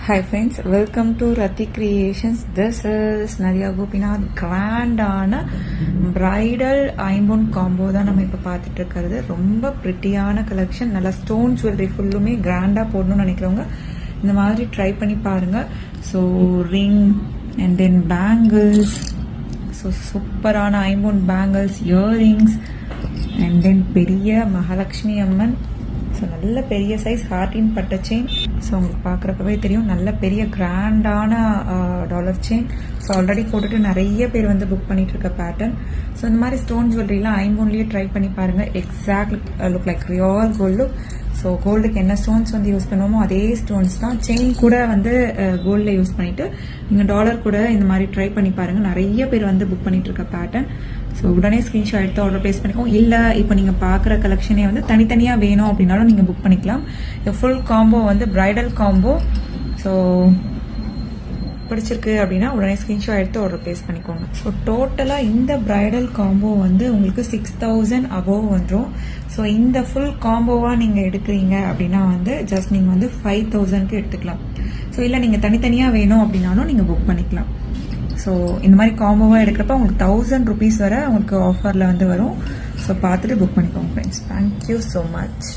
Hi friends, welcome to Rati Creations. This is Nadia Gopinath. கிராண்டான bridal ஐம்பொன் combo தான் நம்ம இப்போ பார்த்துட்டு இருக்கிறது. ரொம்ப ப்ரிட்டியான கலெக்ஷன். நல்லா ஸ்டோன் ஜுவல்லரி ஃபுல்லுமே கிராண்டாக போடணும்னு நினைக்கிறவங்க இந்த மாதிரி ட்ரை பண்ணி பாருங்க. So ring and then bangles, so சூப்பரான ஐம்பொன் பேங்கிள்ஸ், இயர்ரிங்ஸ் அண்ட் தென் பெரிய மகாலட்சுமி அம்மன். ஸோ நல்ல பெரிய சைஸ் ஹார்டின் பட்ட செயின். ஸோ உங்களுக்கு பார்க்குறப்பவே தெரியும் நல்ல பெரிய கிராண்டான டாலர் செயின். ஸோ ஆல்ரெடி போட்டுட்டு நிறைய பேர் வந்து புக் பண்ணிட்டு இருக்க பேட்டர்ன். ஸோ இந்த மாதிரி ஸ்டோன் ஜுவல்லரிலாம் ஐம்பொன்லேயே ட்ரை பண்ணி பாருங்க. Exact look like real gold look. So கோல்டுக்கு என்ன ஸ்டோன்ஸ் வந்து யூஸ் பண்ணுவோமோ அதே ஸ்டோன்ஸ் தான். செயின் கூட வந்து கோல்டில் யூஸ் பண்ணிட்டு நீங்கள் டாலர் கூட இந்த மாதிரி ட்ரை பண்ணி பாருங்க. நிறைய பேர் வந்து புக் பண்ணிட்டு இருக்க பேட்டர்ன். ஸோ உடனே ஸ்க்ரீன்ஷாட் எடுத்து ஆர்டர் பிளேஸ் பண்ணிக்கோங்க. இல்லை இப்போ நீங்கள் பார்க்குற கலெக்ஷனே வந்து தனித்தனியாக வேணும் அப்படின்னாலும் நீங்கள் புக் பண்ணிக்கலாம். ஃபுல் காம்போ வந்து பிரைடல் காம்போ. ஸோ பிடிச்சிருக்கு அப்படின்னா உடனே ஸ்க்ரீன்ஷாட் எடுத்து ஆர்டர் பிளேஸ் பண்ணிக்கோங்க. ஸோ டோட்டலாக இந்த பிரைடல் காம்போ வந்து உங்களுக்கு 6000 அபோவ் வந்துடும். ஸோ இந்த ஃபுல் காம்போவாக நீங்கள் எடுக்கிறீங்க அப்படின்னா வந்து ஜஸ்ட் நீங்கள் வந்து 5000க்கு எடுத்துக்கலாம். ஸோ இல்லை நீங்கள் தனித்தனியாக வேணும் அப்படின்னாலும் நீங்கள் புக் பண்ணிக்கலாம். ஸோ இந்த மாதிரி காம்போவாக எடுக்கிறப்ப உங்களுக்கு 1000 rupees வரை உங்களுக்கு ஆஃபரில் வந்து வரும். ஸோ பார்த்துட்டு புக் பண்ணிக்கோங்க ஃப்ரெண்ட்ஸ். Thank you so much.